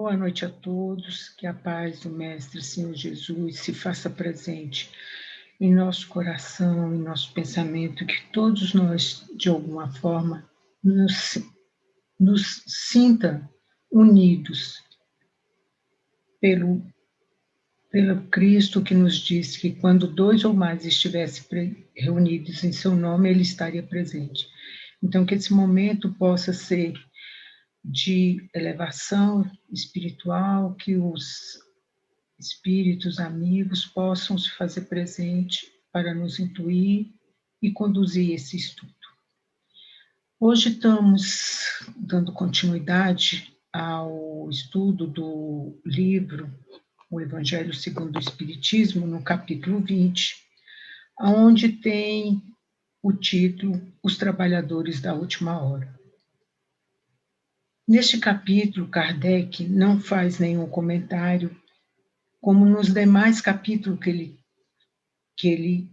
Boa noite a todos, que a paz do Mestre Senhor Jesus se faça presente em nosso coração, em nosso pensamento, que todos nós, de alguma forma, nos sinta unidos pelo Cristo que nos disse que quando dois ou mais estivessem reunidos em seu nome, Ele estaria presente. Então, que esse momento possa ser de elevação espiritual, que os espíritos amigos possam se fazer presente para nos intuir e conduzir esse estudo. Hoje estamos dando continuidade ao estudo do livro O Evangelho segundo o Espiritismo, no capítulo 20, onde tem o título Os Trabalhadores da Última Hora. Neste capítulo, Kardec não faz nenhum comentário, como nos demais capítulos que ele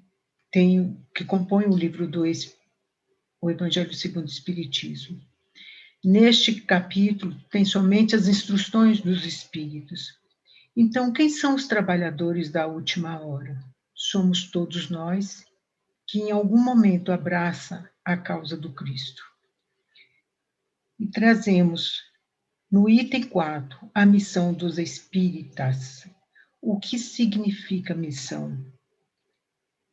tem, que compõe o livro do O Evangelho segundo o Espiritismo. Neste capítulo, tem somente as instruções dos espíritos. Então, quem são os trabalhadores da última hora? Somos todos nós que em algum momento abraça a causa do Cristo. E trazemos no item 4 a missão dos espíritas. O que significa missão?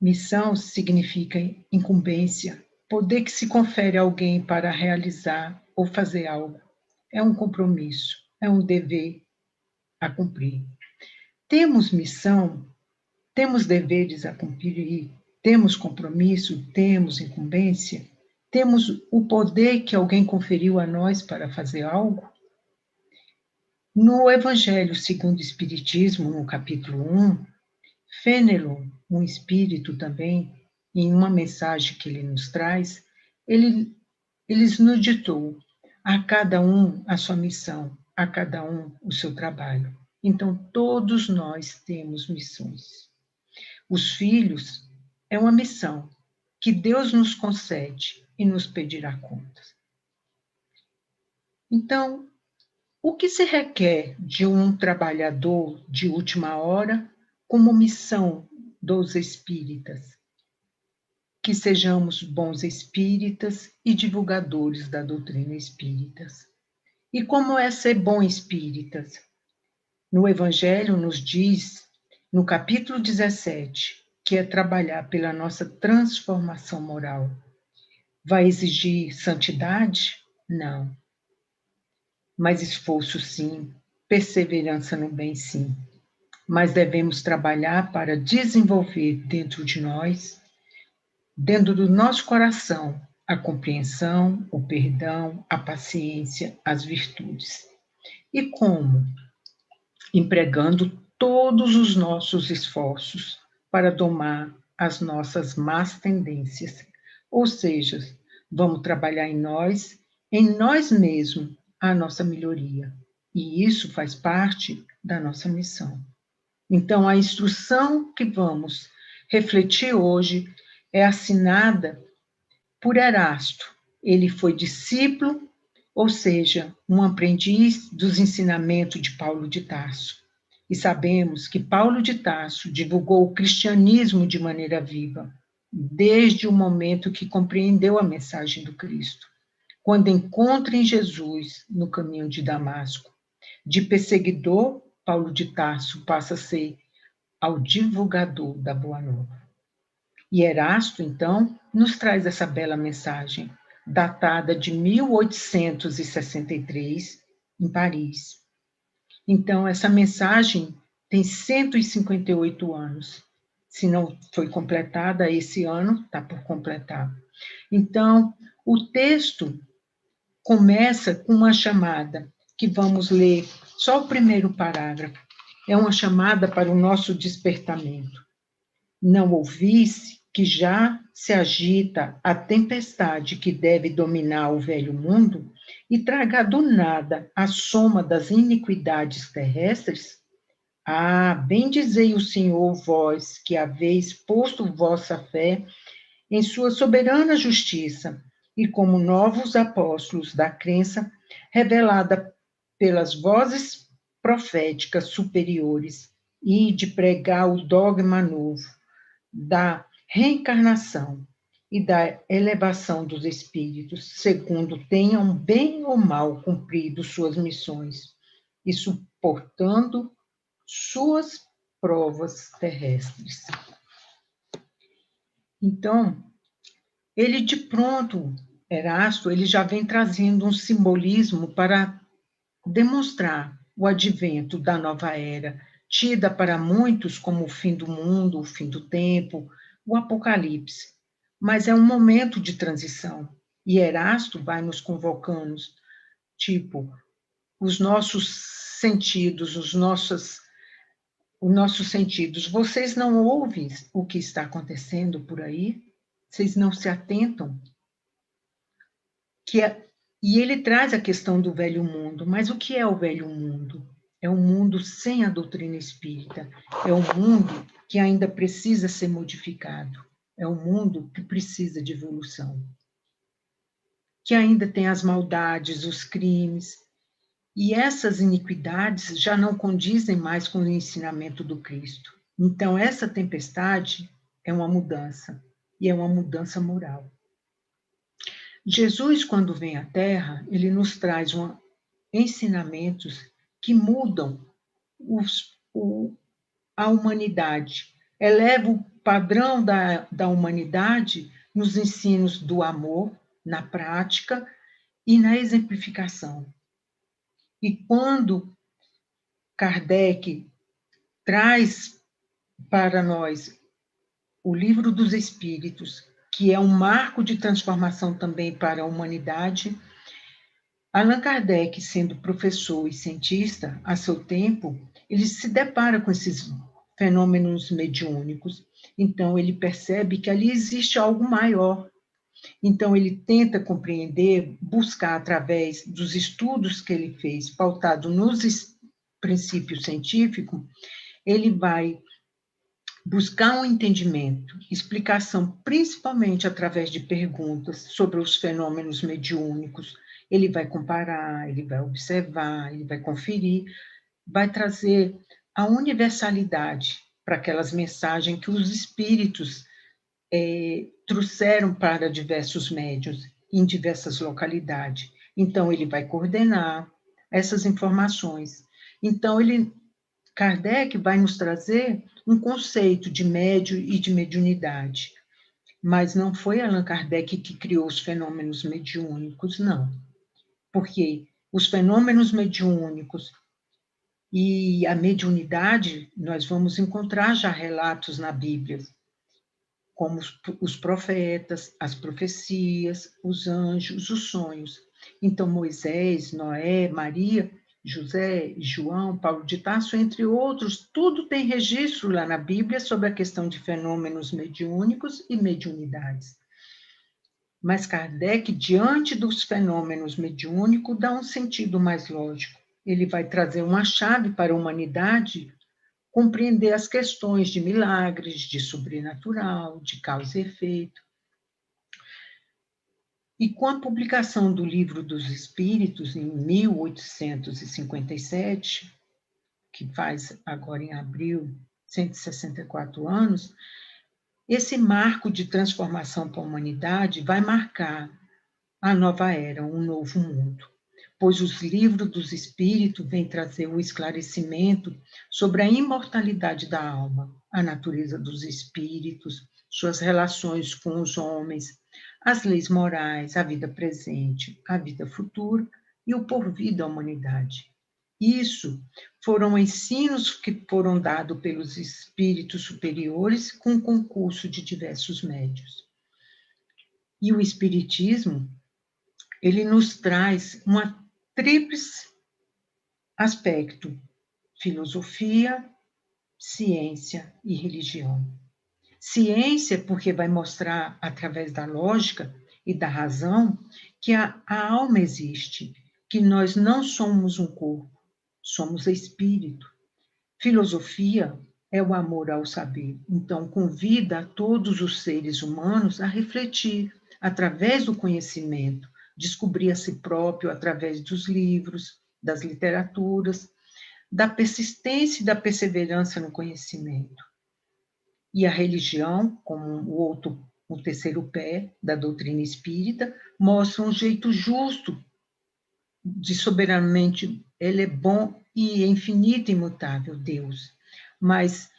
Missão significa incumbência, poder que se confere a alguém para realizar ou fazer algo. É um compromisso, é um dever a cumprir. Temos missão, temos deveres a cumprir, temos compromisso, temos incumbência, temos o poder que alguém conferiu a nós para fazer algo. No Evangelho segundo o Espiritismo, no capítulo 1, Fenelon, um espírito também, em uma mensagem que ele nos traz, ele nos ditou a cada um a sua missão, a cada um o seu trabalho. Então, todos nós temos missões. Os filhos é uma missão que Deus nos concede e nos pedirá contas. Então, o que se requer de um trabalhador de última hora como missão dos espíritas? Que sejamos bons espíritas e divulgadores da doutrina espíritas. E como é ser bom espíritas? No Evangelho nos diz, no capítulo 17, que é trabalhar pela nossa transformação moral. Vai exigir santidade? Não. Mas esforço sim, perseverança no bem sim. Mas devemos trabalhar para desenvolver dentro de nós, dentro do nosso coração, a compreensão, o perdão, a paciência, as virtudes. E como? Empregando todos os nossos esforços para domar as nossas más tendências. Ou seja, vamos trabalhar em nós mesmos, a nossa melhoria. E isso faz parte da nossa missão. Então, a instrução que vamos refletir hoje é assinada por Erasto. Ele foi discípulo, ou seja, um aprendiz dos ensinamentos de Paulo de Tarso. E sabemos que Paulo de Tarso divulgou o cristianismo de maneira viva, desde o momento que compreendeu a mensagem do Cristo, quando encontra em Jesus no caminho de Damasco. De perseguidor, Paulo de Tarso passa a ser ao divulgador da Boa Nova. E Erasto, então, nos traz essa bela mensagem, datada de 1863, em Paris. Então, essa mensagem tem 158 anos. Se não foi completada esse ano, está por completar. Então, o texto começa com uma chamada, que vamos ler só o primeiro parágrafo. É uma chamada para o nosso despertamento. Não ouvisse que já se agita a tempestade que deve dominar o velho mundo e tragar do nada a soma das iniquidades terrestres? Ah, bendizei o Senhor, vós que haveis posto vossa fé em sua soberana justiça e como novos apóstolos da crença revelada pelas vozes proféticas superiores e de pregar o dogma novo da reencarnação e da elevação dos espíritos, segundo tenham bem ou mal cumprido suas missões e suportando suas provas terrestres. Então, ele de pronto, Erasto, ele já vem trazendo um simbolismo para demonstrar o advento da nova era, tida para muitos como o fim do mundo, o fim do tempo, o apocalipse. Mas é um momento de transição. E Erasto vai nos convocando, tipo, os nossos sentidos, os nossos sentidos. Vocês não ouvem o que está acontecendo por aí? Vocês não se atentam? E ele traz a questão do velho mundo. Mas o que é o velho mundo? É um mundo sem a doutrina espírita. É um mundo que ainda precisa ser modificado. É um mundo que precisa de evolução. Que ainda tem as maldades, os crimes. E essas iniquidades já não condizem mais com o ensinamento do Cristo. Então, essa tempestade é uma mudança. E é uma mudança moral. Jesus, quando vem à Terra, ele nos traz ensinamentos que mudam a humanidade, eleva o padrão da humanidade nos ensinos do amor, na prática e na exemplificação. E quando Kardec traz para nós o Livro dos Espíritos, que é um marco de transformação também para a humanidade, Allan Kardec, sendo professor e cientista a seu tempo, ele se depara com esses fenômenos mediúnicos. Então, ele percebe que ali existe algo maior. Então, ele tenta compreender, buscar através dos estudos que ele fez, pautado nos princípios científicos, ele vai buscar um entendimento, explicação, principalmente através de perguntas sobre os fenômenos mediúnicos. Ele vai comparar, ele vai observar, ele vai conferir, vai trazer a universalidade para aquelas mensagens que os espíritos trouxeram para diversos médiuns, em diversas localidades. Então, ele vai coordenar essas informações. Então, Kardec vai nos trazer um conceito de médio e de mediunidade. Mas não foi Allan Kardec que criou os fenômenos mediúnicos, não. Porque os fenômenos mediúnicos e a mediunidade, nós vamos encontrar já relatos na Bíblia, como os profetas, as profecias, os anjos, os sonhos. Então, Moisés, Noé, Maria, José, João, Paulo de Tarso, entre outros, tudo tem registro lá na Bíblia sobre a questão de fenômenos mediúnicos e mediunidades. Mas Kardec, diante dos fenômenos mediúnicos, dá um sentido mais lógico. Ele vai trazer uma chave para a humanidade compreender as questões de milagres, de sobrenatural, de causa e efeito. E com a publicação do Livro dos Espíritos, em 1857, que faz agora em abril 164 anos, esse marco de transformação para a humanidade vai marcar a nova era, um novo mundo, pois os livros dos Espíritos vêm trazer o esclarecimento sobre a imortalidade da alma, a natureza dos espíritos, suas relações com os homens, as leis morais, a vida presente, a vida futura e o porvir da humanidade. Isso foram ensinos que foram dados pelos espíritos superiores com concurso de diversos médios. E o espiritismo, ele nos traz uma tríplice aspecto: filosofia, ciência e religião. Ciência, porque vai mostrar, através da lógica e da razão, que a alma existe, que nós não somos um corpo, somos espírito. Filosofia é o amor ao saber, então convida a todos os seres humanos a refletir, através do conhecimento, descobrir a si próprio através dos livros, das literaturas, da persistência e da perseverança no conhecimento. E a religião, como o terceiro pé da doutrina espírita, mostra um jeito justo de soberanamente, ele é bom e é infinito e imutável, Deus. Mas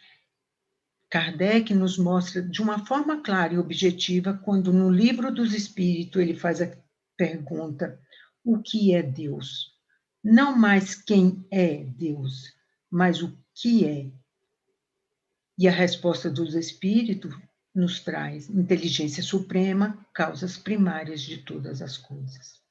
Kardec nos mostra de uma forma clara e objetiva, quando no Livro dos Espíritos ele faz a pergunta: o que é Deus? Não mais quem é Deus, mas o que é. E a resposta dos Espíritos nos traz inteligência suprema, causas primárias de todas as coisas.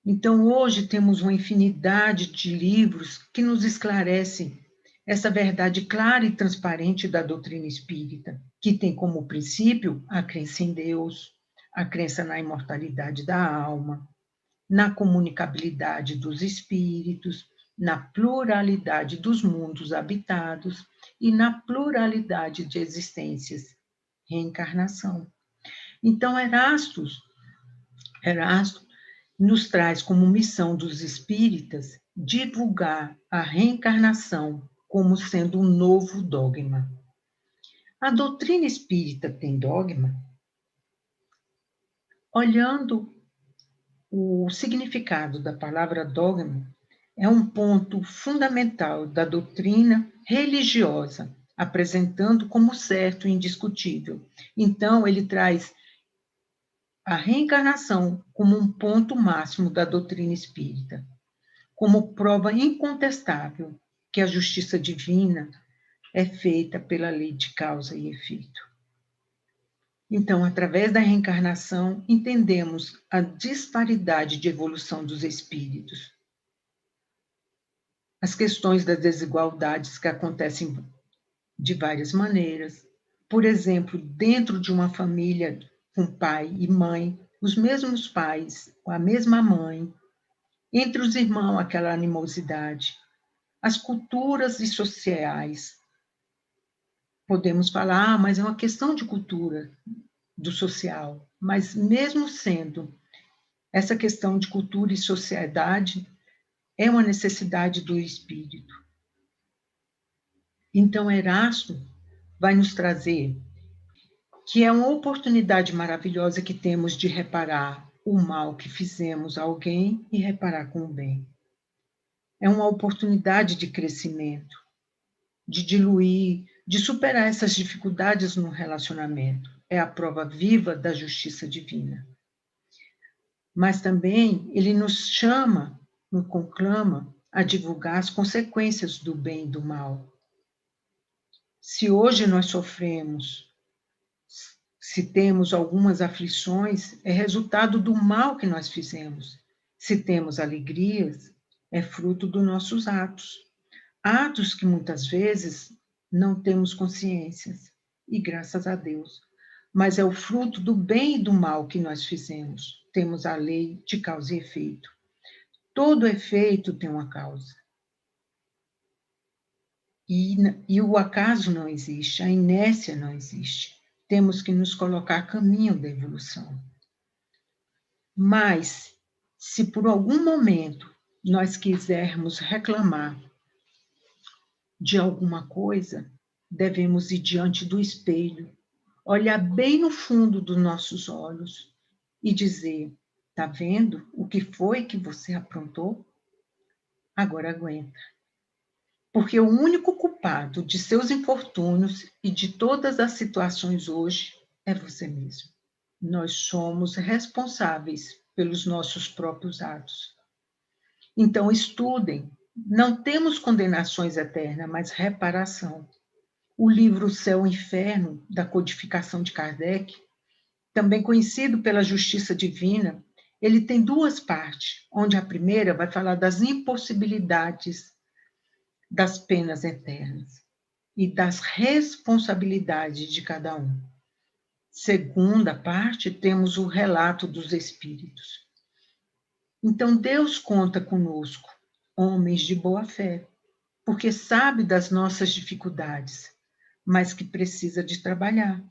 Então, hoje temos uma infinidade de livros que nos esclarecem essa verdade clara e transparente da doutrina espírita, que tem como princípio a crença em Deus, a crença na imortalidade da alma, na comunicabilidade dos espíritos, na pluralidade dos mundos habitados e na pluralidade de existências, reencarnação. Então, Erasto nos traz como missão dos espíritas divulgar a reencarnação como sendo um novo dogma. A doutrina espírita tem dogma? Olhando o significado da palavra dogma, é um ponto fundamental da doutrina religiosa, apresentando como certo e indiscutível. Então, ele traz a reencarnação como um ponto máximo da doutrina espírita, como prova incontestável que a justiça divina é feita pela lei de causa e efeito. Então, através da reencarnação, entendemos a disparidade de evolução dos espíritos, as questões das desigualdades que acontecem de várias maneiras. Por exemplo, dentro de uma família com pai e mãe, os mesmos pais, a mesma mãe, entre os irmãos, aquela animosidade, as culturas e sociais. Podemos falar, mas é uma questão de cultura, do social. Mas mesmo sendo essa questão de cultura e sociedade, é uma necessidade do espírito. Então, Erasto vai nos trazer que é uma oportunidade maravilhosa que temos de reparar o mal que fizemos a alguém e reparar com o bem. É uma oportunidade de crescimento, de diluir, de superar essas dificuldades no relacionamento. É a prova viva da justiça divina. Mas também ele nos chama, nos conclama a divulgar as consequências do bem e do mal. Se hoje nós sofremos, se temos algumas aflições, é resultado do mal que nós fizemos. Se temos alegrias, é fruto dos nossos atos. Atos que muitas vezes não temos consciência, e graças a Deus. Mas é o fruto do bem e do mal que nós fizemos. Temos a lei de causa e efeito. Todo efeito tem uma causa. E o acaso não existe, a inércia não existe. Temos que nos colocar a caminho da evolução. Mas, se por algum momento nós quisermos reclamar de alguma coisa, devemos ir diante do espelho, olhar bem no fundo dos nossos olhos e dizer: tá vendo o que foi que você aprontou? Agora aguenta. Porque o único culpado de seus infortúnios e de todas as situações hoje é você mesmo. Nós somos responsáveis pelos nossos próprios atos. Então, estudem. Não temos condenações eternas, mas reparação. O livro Céu e Inferno, da codificação de Kardec, também conhecido pela justiça divina, ele tem duas partes, onde a primeira vai falar das impossibilidades das penas eternas e das responsabilidades de cada um. Segunda parte, temos o relato dos espíritos. Então, Deus conta conosco, homens de boa fé, porque sabe das nossas dificuldades, mas que precisa de trabalhar.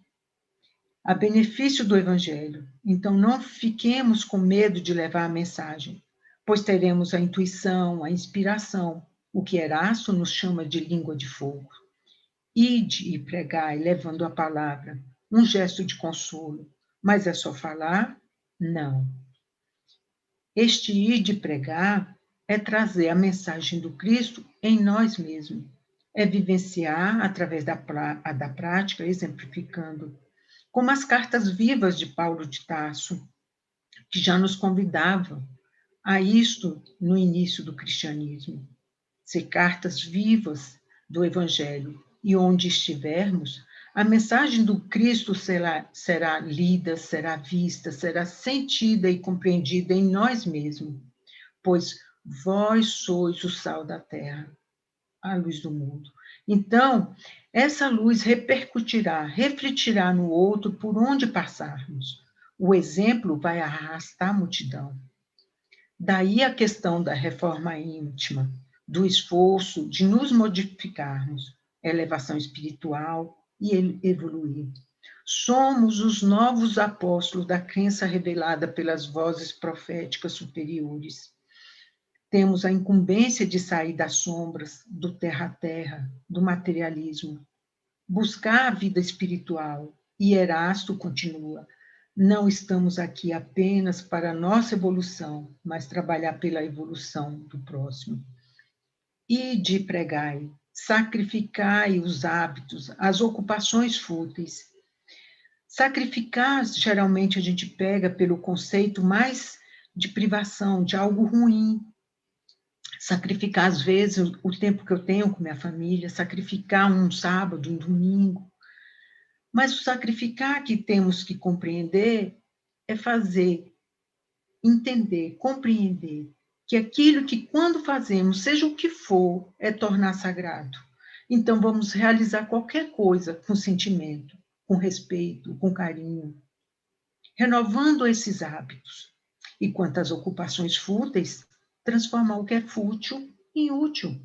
A benefício do Evangelho. Então, não fiquemos com medo de levar a mensagem, pois teremos a intuição, a inspiração, o que Erasto nos chama de língua de fogo. Ide e pregai, levando a palavra, um gesto de consolo. Mas é só falar? Não. Este ir de pregar é trazer a mensagem do Cristo em nós mesmos. É vivenciar através da prática, exemplificando, como as cartas vivas de Paulo de Tarso, que já nos convidavam a isto no início do cristianismo. Ser cartas vivas do Evangelho, e onde estivermos, a mensagem do Cristo será lida, será vista, será sentida e compreendida em nós mesmos, pois vós sois o sal da terra, a luz do mundo. Então, essa luz repercutirá, refletirá no outro por onde passarmos. O exemplo vai arrastar a multidão. Daí a questão da reforma íntima, do esforço de nos modificarmos, elevação espiritual e evoluir. Somos os novos apóstolos da crença revelada pelas vozes proféticas superiores. Temos a incumbência de sair das sombras, do terra a terra, do materialismo, buscar a vida espiritual. E Erasto continua: não estamos aqui apenas para a nossa evolução, mas trabalhar pela evolução do próximo. Ide pregai, sacrificai os hábitos, as ocupações fúteis. Sacrificar, geralmente, a gente pega pelo conceito mais de privação, de algo ruim. Sacrificar, às vezes, o tempo que eu tenho com minha família, sacrificar um sábado, um domingo. Mas o sacrificar que temos que compreender é fazer, entender, compreender que aquilo que quando fazemos, seja o que for, é tornar sagrado. Então vamos realizar qualquer coisa com sentimento, com respeito, com carinho, renovando esses hábitos. E quanto às ocupações fúteis, transformar o que é fútil em útil.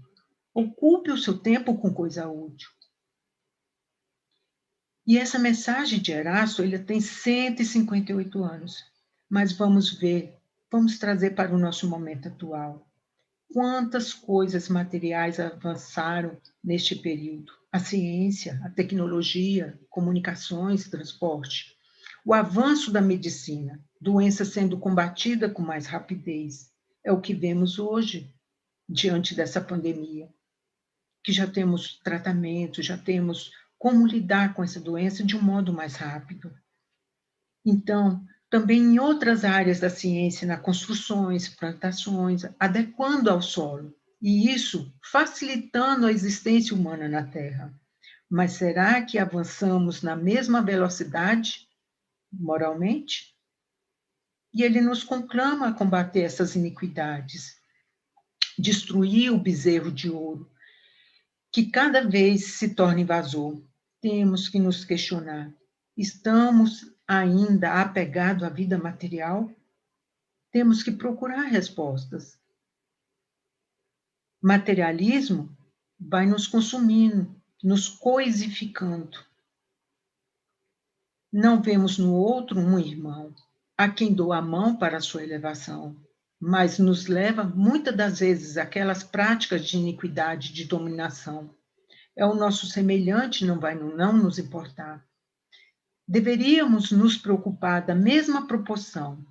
Ocupe o seu tempo com coisa útil. E essa mensagem de Erasto, ele tem 158 anos. Mas vamos ver, vamos trazer para o nosso momento atual. Quantas coisas materiais avançaram neste período? A ciência, a tecnologia, comunicações, transporte. O avanço da medicina, doença sendo combatida com mais rapidez. É o que vemos hoje, diante dessa pandemia. Que já temos tratamento, já temos como lidar com essa doença de um modo mais rápido. Então, também em outras áreas da ciência, nas construções, plantações, adequando ao solo, e isso facilitando a existência humana na Terra. Mas será que avançamos na mesma velocidade, moralmente? E ele nos conclama a combater essas iniquidades, destruir o bezerro de ouro, que cada vez se torna invasor. Temos que nos questionar: estamos ainda apegados à vida material? Temos que procurar respostas. Materialismo vai nos consumindo, nos coisificando. Não vemos no outro um irmão, a quem dou a mão para a sua elevação, mas nos leva, muitas das vezes, àquelas práticas de iniquidade, de dominação. É o nosso semelhante, não nos importar. Deveríamos nos preocupar da mesma proporção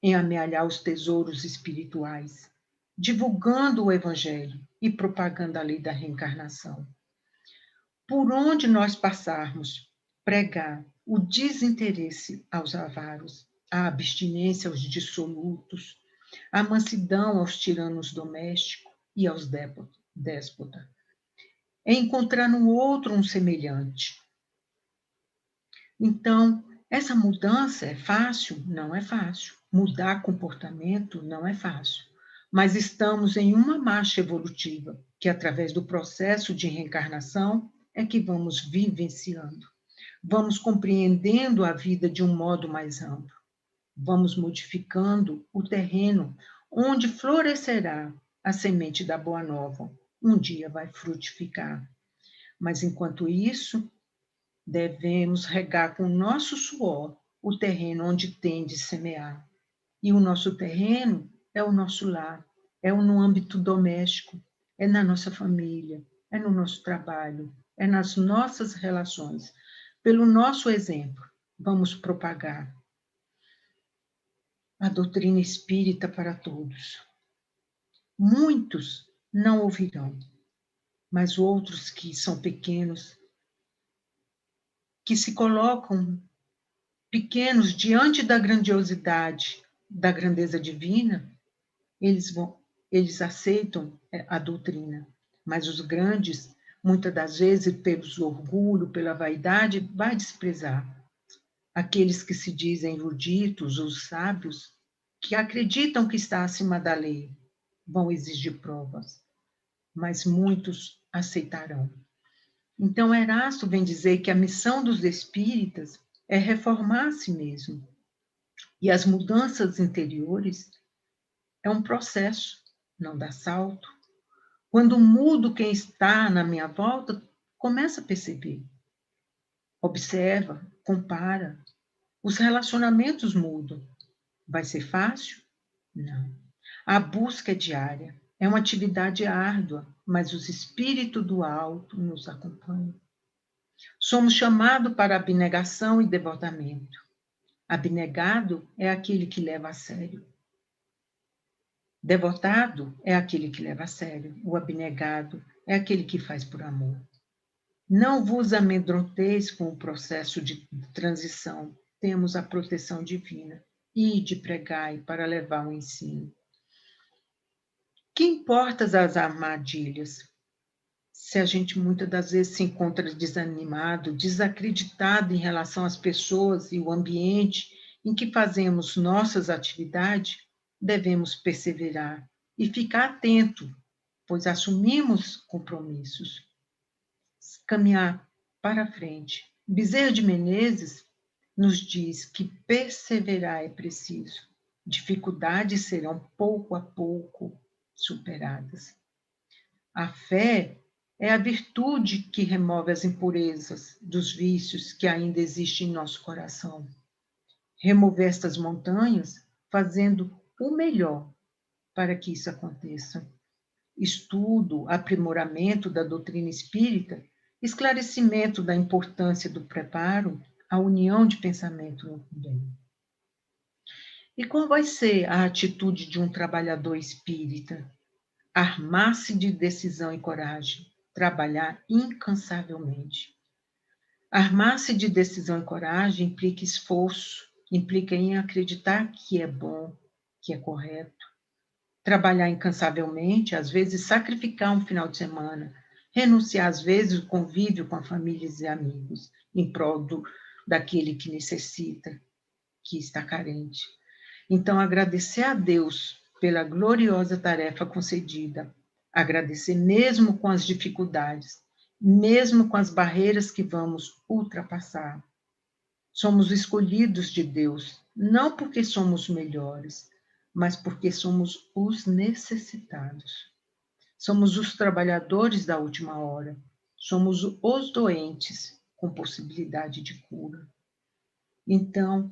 em amealhar os tesouros espirituais, divulgando o Evangelho e propagando a lei da reencarnação. Por onde nós passarmos, pregar o desinteresse aos avaros, a abstinência aos dissolutos, a mansidão aos tiranos domésticos e aos déspotas. É encontrar no outro um semelhante. Então, essa mudança é fácil? Não é fácil. Mudar comportamento não é fácil. Mas estamos em uma marcha evolutiva, que através do processo de reencarnação é que vamos vivenciando. Vamos compreendendo a vida de um modo mais amplo. Vamos modificando o terreno onde florescerá a semente da Boa Nova. Um dia vai frutificar. Mas, enquanto isso, devemos regar com o nosso suor o terreno onde tem de semear. E o nosso terreno é o nosso lar, é no âmbito doméstico, é na nossa família, é no nosso trabalho, é nas nossas relações. Pelo nosso exemplo, vamos propagar a doutrina espírita para todos. Muitos não ouvirão, mas outros que são pequenos, que se colocam pequenos diante da grandiosidade, da grandeza divina, eles aceitam a doutrina. Mas os grandes, muitas das vezes, pelo orgulho, pela vaidade, vai desprezar. Aqueles que se dizem eruditos, os sábios, que acreditam que está acima da lei, vão exigir provas, mas muitos aceitarão. Então, Erasto vem dizer que a missão dos espíritas é reformar a si mesmo. E as mudanças interiores é um processo, não dá salto. Quando mudo quem está na minha volta, começa a perceber. Observa, compara. Os relacionamentos mudam. Vai ser fácil? Não. A busca é diária. É uma atividade árdua, mas os espíritos do alto nos acompanham. Somos chamados para abnegação e devotamento. Abnegado é aquele que leva a sério. Devotado é aquele que leva a sério. O abnegado é aquele que faz por amor. Não vos amedronteis com o processo de transição. Temos a proteção divina. Ide, pregai para levar o ensino. Que importa as armadilhas? Se a gente muitas das vezes se encontra desanimado, desacreditado em relação às pessoas e o ambiente em que fazemos nossas atividades, devemos perseverar e ficar atento, pois assumimos compromissos. Caminhar para frente. Bezerra de Menezes nos diz que perseverar é preciso. Dificuldades serão pouco a pouco superadas. A fé é a virtude que remove as impurezas dos vícios que ainda existem em nosso coração. Remover estas montanhas fazendo o melhor para que isso aconteça. Estudo, aprimoramento da doutrina espírita, esclarecimento da importância do preparo, a união de pensamento no bem. E qual vai ser a atitude de um trabalhador espírita? Armar-se de decisão e coragem, trabalhar incansavelmente. Armar-se de decisão e coragem implica esforço, implica em acreditar que é bom, que é correto. Trabalhar incansavelmente, às vezes sacrificar um final de semana, renunciar às vezes o convívio com a família e amigos, em prol daquele que necessita, que está carente. Então, agradecer a Deus pela gloriosa tarefa concedida, agradecer mesmo com as dificuldades, mesmo com as barreiras que vamos ultrapassar. Somos escolhidos de Deus, não porque somos melhores, mas porque somos os necessitados. Somos os trabalhadores da última hora, somos os doentes com possibilidade de cura. Então,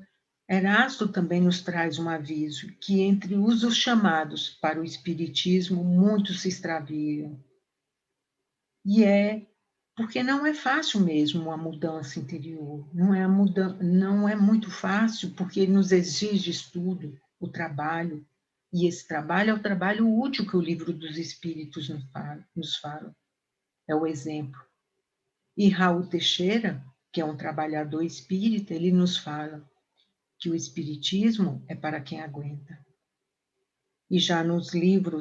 Erasto também nos traz um aviso que entre os chamados para o espiritismo, muitos se extraviam. E é porque não é fácil mesmo uma mudança interior, não é muito fácil porque ele nos exige estudo, o trabalho, e esse trabalho é o trabalho útil que o livro dos Espíritos nos fala, é o exemplo. E Raul Teixeira, que é um trabalhador espírita, ele nos fala que o espiritismo é para quem aguenta. E já no livro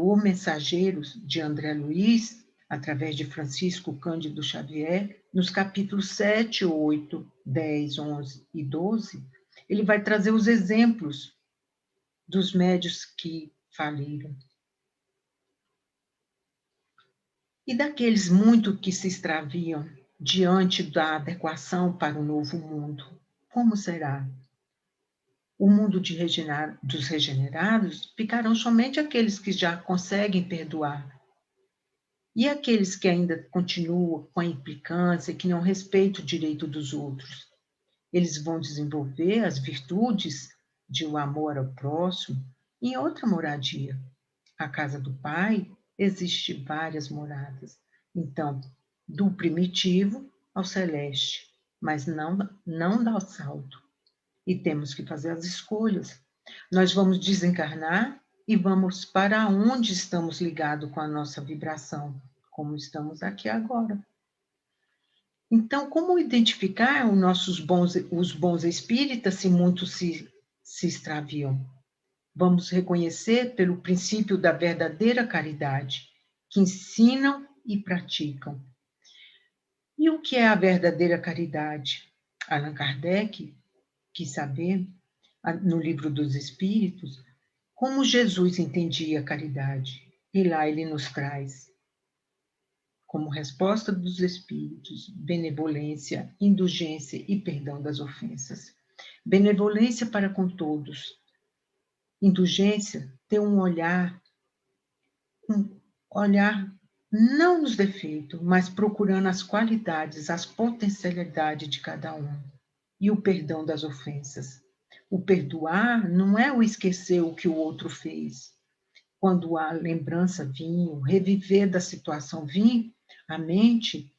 O Mensageiro, de André Luiz, através de Francisco Cândido Xavier, nos capítulos 7, 8, 10, 11 e 12, ele vai trazer os exemplos dos médios que faliram. E daqueles muito que se extraviam diante da adequação para o novo mundo, como será? O mundo dos regenerados ficarão somente aqueles que já conseguem perdoar. E aqueles que ainda continuam com a implicância, que não respeitam o direito dos outros? Eles vão desenvolver as virtudes de o amor ao próximo em outra moradia, a casa do Pai Existem várias moradas. Então, do primitivo ao celeste, mas não dá o salto. E temos que fazer as escolhas. Nós vamos desencarnar e vamos para onde estamos ligados com a nossa vibração, como estamos aqui agora. Então, como identificar os bons espíritas se muitos se extraviam? Vamos reconhecer pelo princípio da verdadeira caridade, que ensinam e praticam. E o que é a verdadeira caridade? Allan Kardec quis saber, no Livro dos Espíritos, como Jesus entendia a caridade. E lá ele nos traz, como resposta dos Espíritos, benevolência, indulgência e perdão das ofensas. Benevolência para com todos. Indulgência, ter um olhar não nos defeitos, mas procurando as qualidades, as potencialidades de cada um. E o perdão das ofensas. O perdoar não é o esquecer o que o outro fez. Quando a lembrança vir, o reviver da situação vir à mente,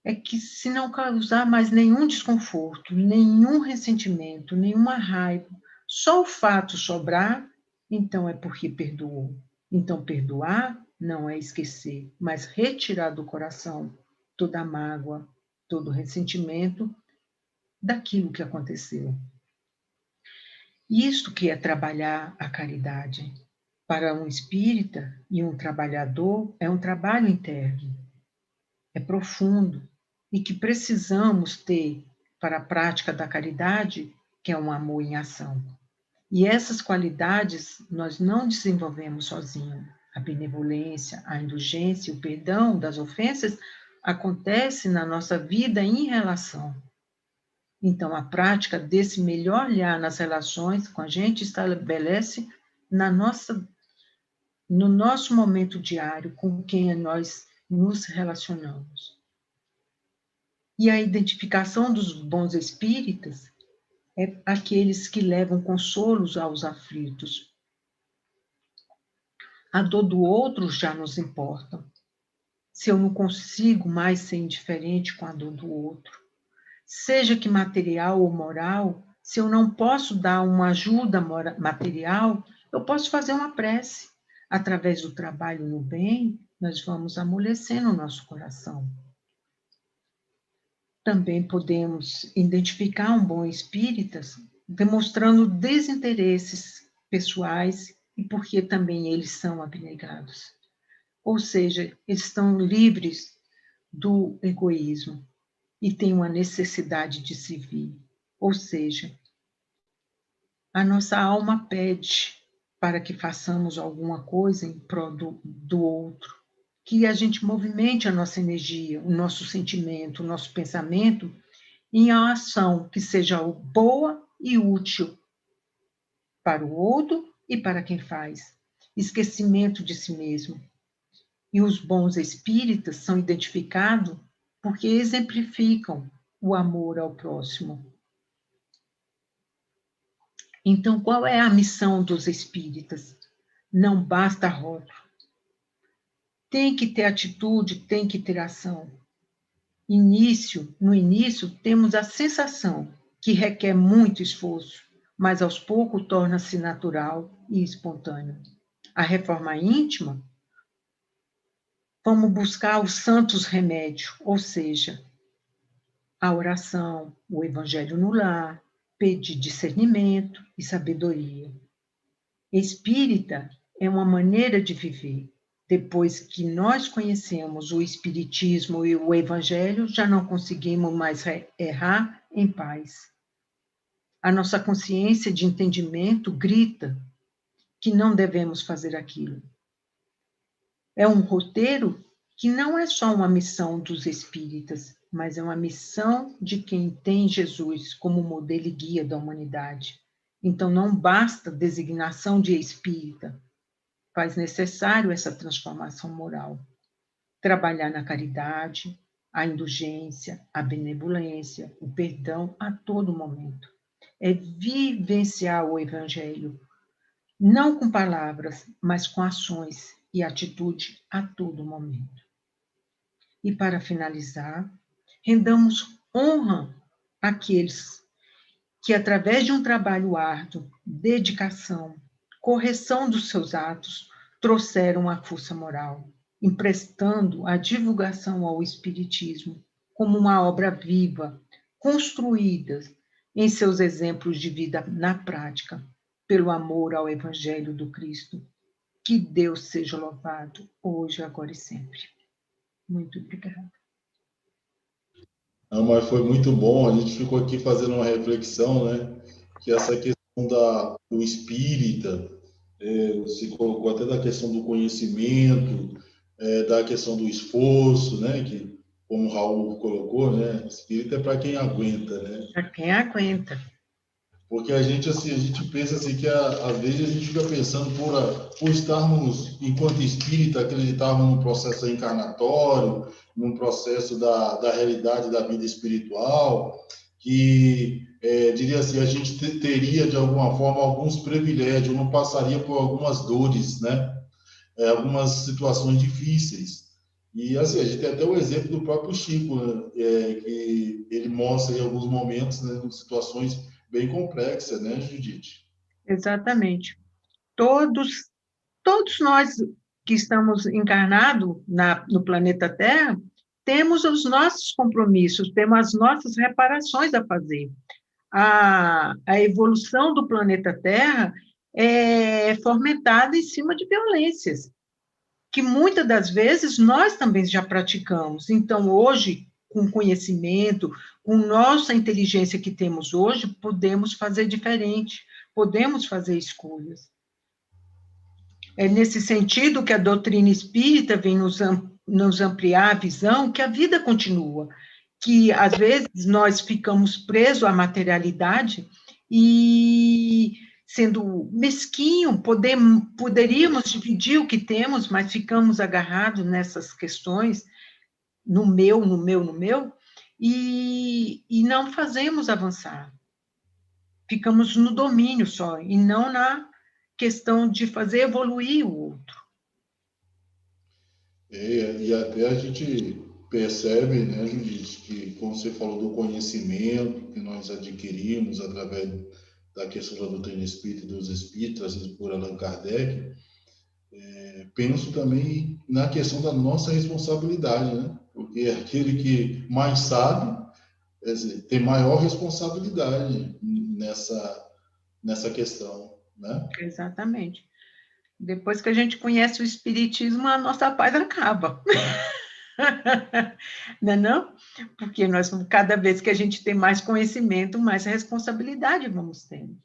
é que se não causar mais nenhum desconforto, nenhum ressentimento, nenhuma raiva, só o fato sobrar, então é porque perdoou. Então, perdoar não é esquecer, mas retirar do coração toda a mágoa, todo o ressentimento daquilo que aconteceu. Isto que é trabalhar a caridade. Para um espírita e um trabalhador, é um trabalho interno, é profundo, e que precisamos ter para a prática da caridade, que é um amor em ação. E essas qualidades nós não desenvolvemos sozinhos. A benevolência, a indulgência, o perdão das ofensas acontece na nossa vida em relação. Então, a prática desse melhor olhar nas relações com a gente estabelece no nosso momento diário com quem nós nos relacionamos. E a identificação dos bons espíritas é aqueles que levam consolos aos aflitos. A dor do outro já nos importa. Se eu não consigo mais ser indiferente com a dor do outro, seja que material ou moral, se eu não posso dar uma ajuda material, eu posso fazer uma prece. Através do trabalho no bem, nós vamos amolecendo o nosso coração. Também podemos identificar um bom espírita demonstrando desinteresses pessoais e porque também eles são abnegados. Ou seja, eles estão livres do egoísmo e têm uma necessidade de servir. Ou seja, a nossa alma pede para que façamos alguma coisa em prol do outro, que a gente movimente a nossa energia, o nosso sentimento, o nosso pensamento em uma ação que seja boa e útil para o outro e para quem faz. Esquecimento de si mesmo. E os bons espíritas são identificados porque exemplificam o amor ao próximo. Então, qual é a missão dos espíritas? Não basta rótulo. Tem que ter atitude, tem que ter ação. No início, temos a sensação que requer muito esforço, mas aos poucos torna-se natural e espontâneo. A reforma íntima, vamos buscar os santos remédios, ou seja, a oração, o evangelho no lar, pedir discernimento e sabedoria. Espírita é uma maneira de viver. Depois que nós conhecemos o Espiritismo e o Evangelho, já não conseguimos mais errar em paz. A nossa consciência de entendimento grita que não devemos fazer aquilo. É um roteiro que não é só uma missão dos espíritas, mas é uma missão de quem tem Jesus como modelo e guia da humanidade. Então, não basta designação de espírita, faz necessário essa transformação moral. Trabalhar na caridade, a indulgência, a benevolência, o perdão a todo momento. É vivenciar o Evangelho, não com palavras, mas com ações, e atitude a todo momento. E para finalizar, rendamos honra àqueles que, através de um trabalho árduo, dedicação, correção dos seus atos, trouxeram a força moral, emprestando a divulgação ao Espiritismo como uma obra viva, construída em seus exemplos de vida na prática, pelo amor ao Evangelho do Cristo. Que Deus seja louvado, hoje, agora e sempre. Muito obrigada. Não, mas foi muito bom, a gente ficou aqui fazendo uma reflexão, né? Que essa questão do espírita, você colocou até da questão do conhecimento, da questão do esforço, né? Que, como o Raul colocou, né? Espírita é para quem aguenta, né? Para quem aguenta. Porque a gente, assim, a gente pensa assim que às vezes a gente fica pensando por estarmos, enquanto espírita, acreditarmos num processo reencarnatório, num processo da realidade da vida espiritual, que, diria assim, a gente teria, de alguma forma, alguns privilégios, não passaria por algumas dores, né? Algumas situações difíceis. E, assim, a gente tem até o exemplo do próprio Chico, né? Que ele mostra em alguns momentos, né, situações bem complexa, né, Judite? Exatamente. Todos nós que estamos encarnados no planeta Terra, temos os nossos compromissos, temos as nossas reparações a fazer. A evolução do planeta Terra é fomentada em cima de violências, que muitas das vezes nós também já praticamos. Então, hoje, com conhecimento, com nossa inteligência que temos hoje, podemos fazer diferente, podemos fazer escolhas. É nesse sentido que a doutrina espírita vem nos ampliar a visão que a vida continua, que às vezes nós ficamos presos à materialidade e, sendo mesquinho, poderíamos dividir o que temos, mas ficamos agarrados nessas questões, no meu, no meu, no meu, e não fazemos avançar. Ficamos no domínio só, e não na questão de fazer evoluir o outro. E até a gente percebe, né, Judite, que, como você falou do conhecimento que nós adquirimos através da questão da doutrina espírita e dos espíritos, trazidos por Allan Kardec, penso também na questão da nossa responsabilidade, né? Porque aquele que mais sabe, quer dizer, tem maior responsabilidade nessa questão, né? Exatamente. Depois que a gente conhece o Espiritismo, a nossa paz acaba. Não é não? Porque cada vez que a gente tem mais conhecimento, mais responsabilidade vamos tendo.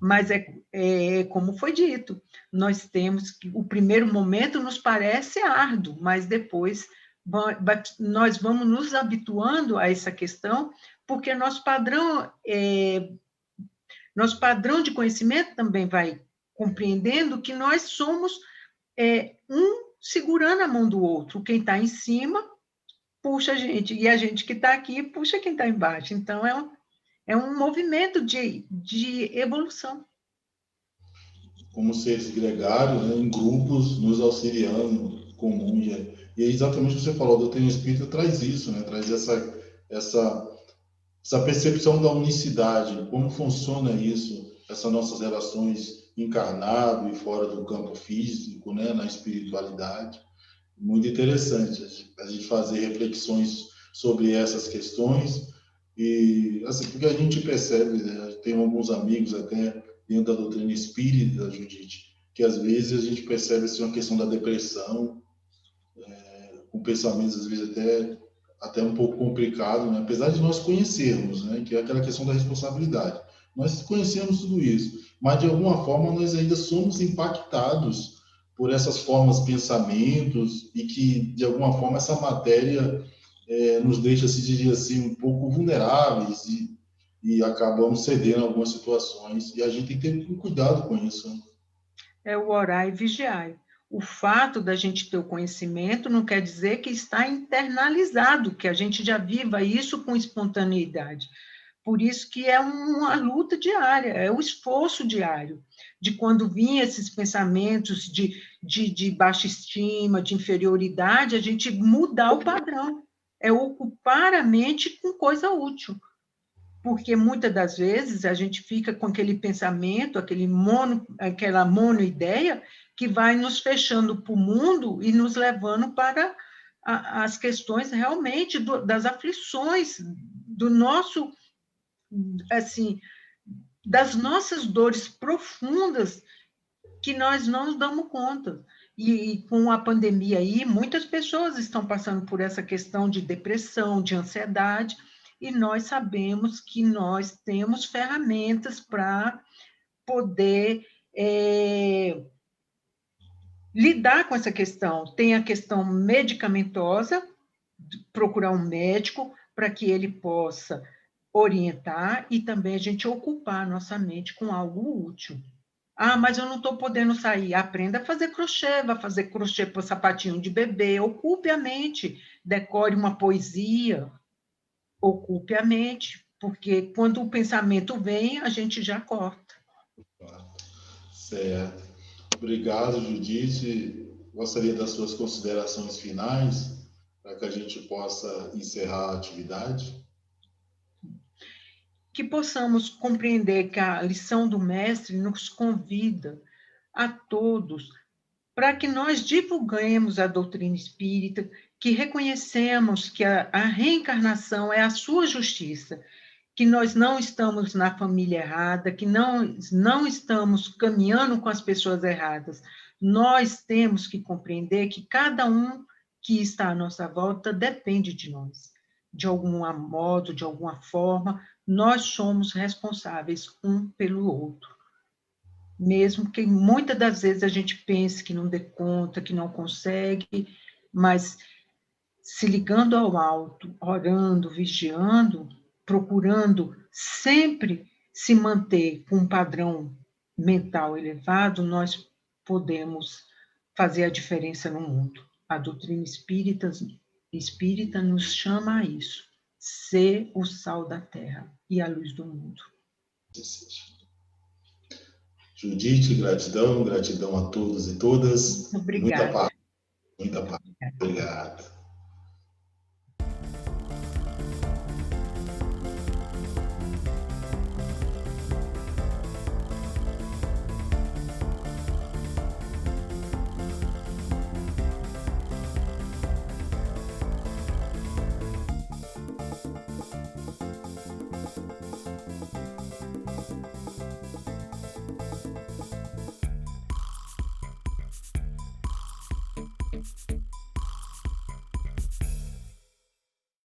Mas é como foi dito, nós temos que, o primeiro momento nos parece árduo, mas depois nós vamos nos habituando a essa questão, porque nosso padrão de conhecimento também vai compreendendo que nós somos um segurando a mão do outro. Quem está em cima puxa a gente, e a gente que está aqui puxa quem está embaixo. Então, é um movimento de evolução. Como seres gregários, né, em grupos, nos auxiliando, comum. E é exatamente o que você falou, a doutrina espírita traz isso, né, traz essa, essa percepção da unicidade, como funciona isso, essas nossas relações encarnado e fora do campo físico, né, na espiritualidade. Muito interessante a gente fazer reflexões sobre essas questões e assim, porque a gente percebe, né, tem alguns amigos até dentro da doutrina espírita, Judite, que às vezes a gente percebe assim, uma questão da depressão, com pensamentos às vezes até um pouco complicado, né? Apesar de nós conhecermos, né, que é aquela questão da responsabilidade. Nós conhecemos tudo isso, mas de alguma forma nós ainda somos impactados por essas formas de pensamentos e que de alguma forma essa matéria nos deixa, se diria assim, um pouco vulneráveis e acabamos cedendo em algumas situações e a gente tem que ter um cuidado com isso. Né? É o orar e vigiar. O fato da gente ter o conhecimento não quer dizer que está internalizado, que a gente já viva isso com espontaneidade. Por isso que é uma luta diária, é o esforço diário, de quando vinham esses pensamentos de baixa estima, de inferioridade, a gente mudar o padrão, é ocupar a mente com coisa útil. Porque muitas das vezes a gente fica com aquele pensamento, aquela monoideia, que vai nos fechando para o mundo e nos levando para as questões realmente das aflições, do nosso, assim, das nossas dores profundas que nós não nos damos conta. E com a pandemia aí, muitas pessoas estão passando por essa questão de depressão, de ansiedade, e nós sabemos que nós temos ferramentas para poder lidar com essa questão. Tem a questão medicamentosa, procurar um médico para que ele possa orientar e também a gente ocupar a nossa mente com algo útil. Ah, mas eu não estou podendo sair. Aprenda a fazer crochê, vá fazer crochê para o sapatinho de bebê, ocupe a mente, decore uma poesia, ocupe a mente, porque quando o pensamento vem, a gente já corta. Certo. Obrigado, Judite. Gostaria das suas considerações finais, para que a gente possa encerrar a atividade. Que possamos compreender que a lição do mestre nos convida a todos para que nós divulguemos a doutrina espírita, que reconhecemos que a reencarnação é a sua justiça, que nós não estamos na família errada, que não estamos caminhando com as pessoas erradas. Nós temos que compreender que cada um que está à nossa volta depende de nós. De algum modo, de alguma forma, nós somos responsáveis um pelo outro. Mesmo que muitas das vezes a gente pense que não dê conta, que não consegue, mas se ligando ao alto, orando, vigiando, procurando sempre se manter com um padrão mental elevado, nós podemos fazer a diferença no mundo. A doutrina espírita nos chama a isso, ser o sal da terra e a luz do mundo. Judite, gratidão, gratidão a todos e todas. Obrigada. Muita paz. Obrigado.